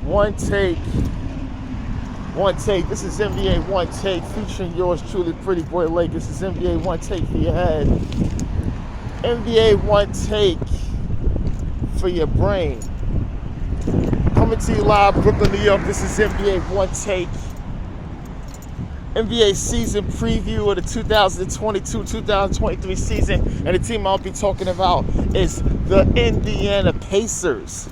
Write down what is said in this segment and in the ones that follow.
One Take. One Take. This is NBA One Take featuring yours truly, Pretty Boy Lake. This is NBA One Take for your head. NBA One Take for your brain. Coming to you live, Brooklyn, New York. This is NBA One Take. NBA season preview of the 2022-2023 season. And the team I'll be talking about is the Indiana Pacers.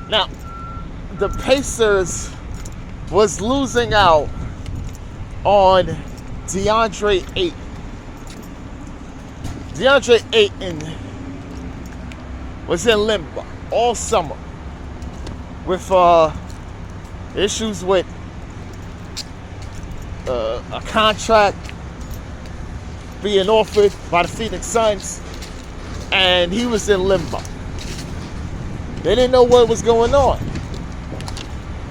Now, the Pacers was losing out on DeAndre Ayton. DeAndre Ayton was in limbo all summer with issues with a contract being offered by the Phoenix Suns, and he was in limbo. They didn't know what was going on.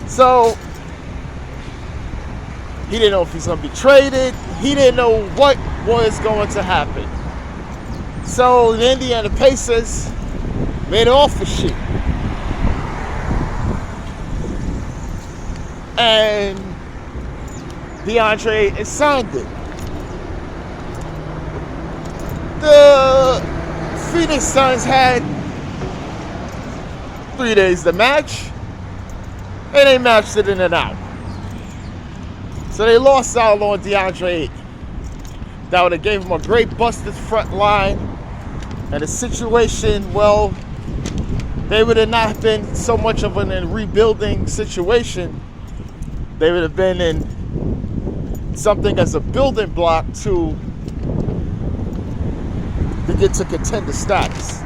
So, he didn't know if he's going to be traded. He didn't know what was going to happen. So, the Indiana Pacers made an offer sheet. And DeAndre signed it. The Phoenix Suns had 3 days to match, and they matched it in and out. So they lost out on DeAndre Ayton. That would have gave him a great busted front line, and the situation, well, they would have not been so much of a rebuilding situation. They would have been in something as a building block to get to contender status.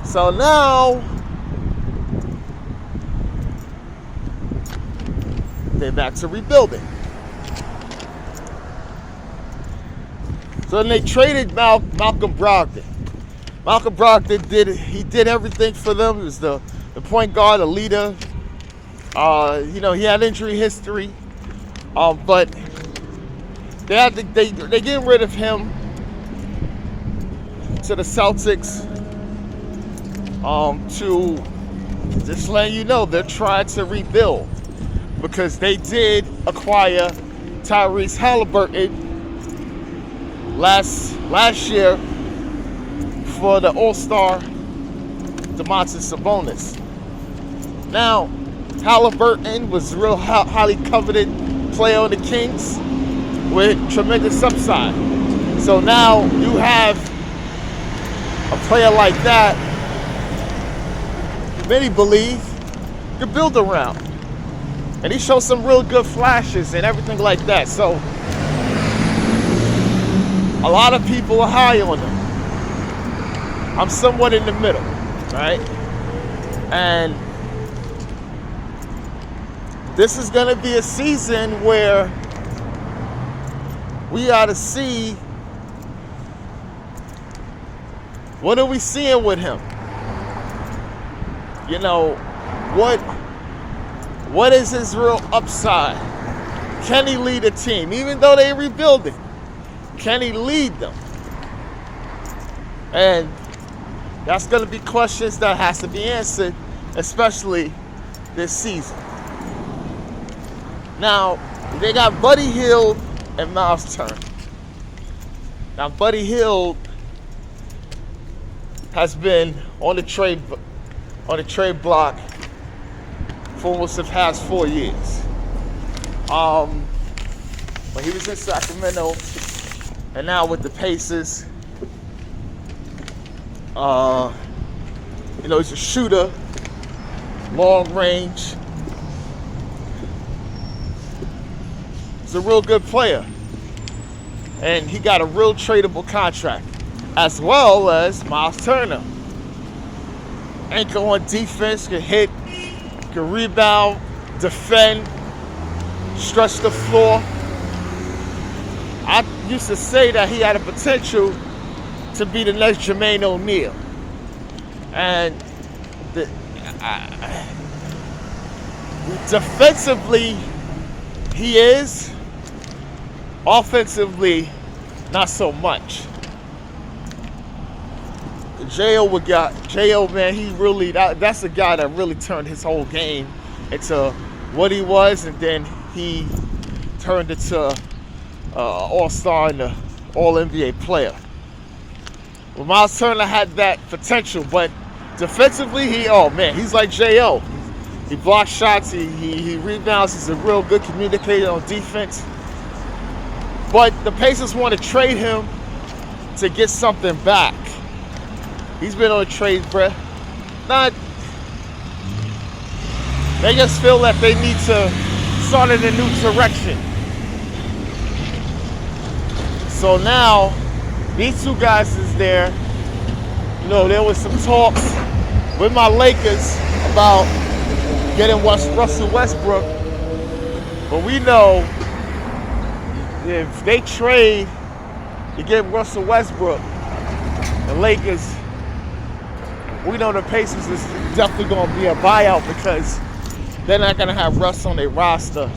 So now they're back to rebuilding. So then they traded Malcolm Brogdon. Malcolm Brogdon did everything for them. He was the point guard, a leader. He had injury history, but they getting rid of him to the Celtics. To just letting you know they're trying to rebuild, because they did acquire Tyrese Halliburton last year for the All-Star Domantas Sabonis. Now, Halliburton was a real highly coveted player on the Kings with tremendous upside. So now you have a player like that, many believe, you can build around. And he showed some real good flashes and everything like that. So a lot of people are high on him. I'm somewhat in the middle, right? And this is going to be a season where we ought to see, what are we seeing with him? What is his real upside? Can he lead a team? Even though they're rebuilding, can he lead them? And that's going to be questions that has to be answered, especially this season. Now, they got Buddy Hield and Miles Turner. Now, Buddy Hield has been on the trade block for almost the past 4 years. When he was in Sacramento and now with the Pacers, he's a shooter, long range. He's a real good player. And he got a real tradable contract, as well as Miles Turner. Anchor on defense, can hit, can rebound, defend, stretch the floor. I used to say that he had a potential to be the next Jermaine O'Neal. And defensively, he is. Offensively, not so much. J.O. man, he really that's a guy that really turned his whole game into what he was, and then he turned into all-star and an all-NBA player. Well, Miles Turner had that potential, but defensively, he's like J.O. He blocks shots, he rebounds, he's a real good communicator on defense. But the Pacers want to trade him to get something back. He's been on a trade, bruh. They just feel that they need to start in a new direction. So now, these two guys is there. You know, there was some talks with my Lakers about getting Russell Westbrook. But we know if they trade to get Russell Westbrook, the Lakers, we know the Pacers is definitely going to be a buyout because they're not going to have Russ on their roster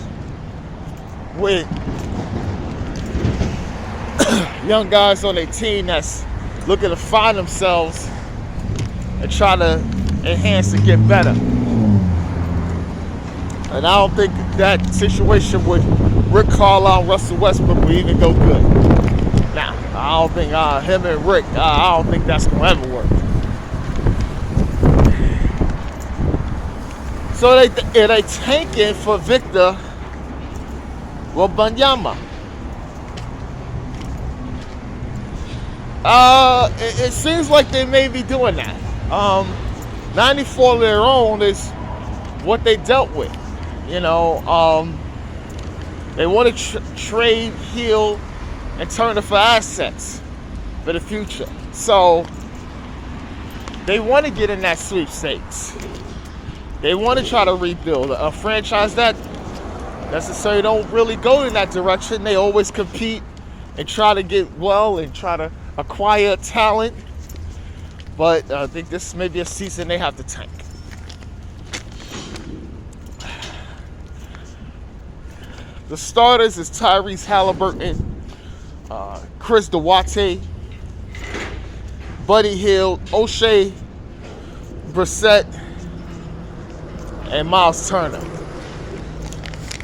with young guys on their team that's looking to find themselves and try to enhance and get better. And I don't think that situation with Rick Carlisle and Russell Westbrook will even go good. Now, I don't think him and Rick, I don't think that's going to ever work. So they tanking for Victor Wembanyama. It seems like they may be doing that. 94 of their own is what they dealt with. You know, they want to trade, heal, and turn it for assets for the future. So they want to get in that sweepstakes. They want to try to rebuild a franchise that necessarily don't really go in that direction. They always compete and try to get well and try to acquire talent. But I think this may be a season they have to tank. The starters is Tyrese Halliburton, Chris Duarte, Buddy Hield, O'Shea Brissett, and Miles Turner.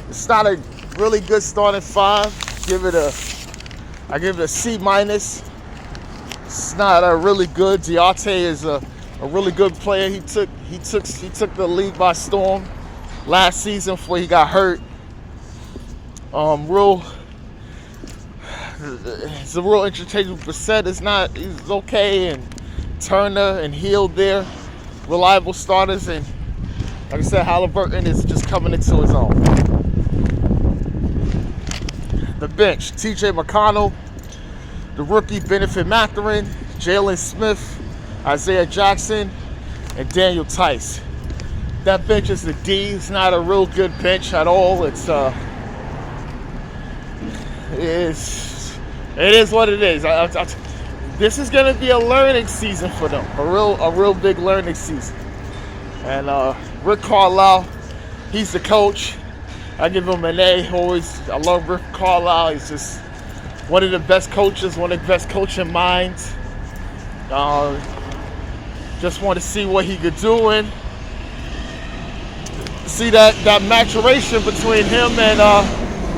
It's not a really good starting five. I give it a C-. It's not a really good. Duarte is a really good player. He took the league by storm last season before he got hurt. It's a real interchangeable Brissett. He's okay, and Turner and Hield there, reliable starters, and like I said, Halliburton is just coming into his own. The bench: T.J. McConnell, the rookie Benefit Mathurin, Jalen Smith, Isaiah Jackson, and Daniel Tice. That bench is the D. It's not a real good bench at all. It is what it is. This is going to be a learning season for them, a real big learning season. And Rick Carlisle, he's the coach. I give him an A. I love Rick Carlisle. He's just one of the best coaches, one of the best coaching minds. Just want to see what he could do and see that maturation between him and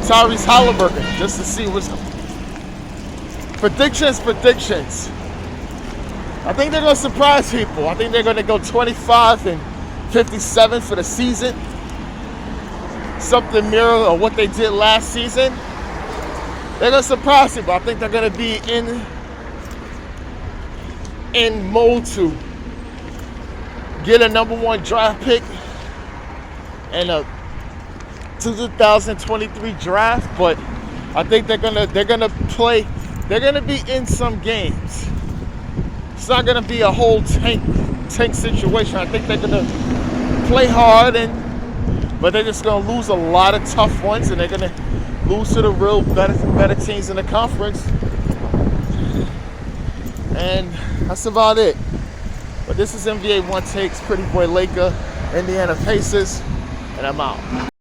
Tyrese Halliburton, just to see what's predictions. I think they're going to surprise people. I think they're going to go 25-57 for the season. Something mirror of what they did last season. They're going to surprise people. I think they're going to be in mode to get a number one draft pick and a 2023 draft, but I think they're gonna play. They're gonna be in some games. It's not gonna be a whole tank situation. I think they're gonna play hard, but they're just gonna lose a lot of tough ones, and they're gonna lose to the real better teams in the conference. And that's about it. But this is NBA One Take's Pretty Boy Laker, Indiana Pacers, and I'm out.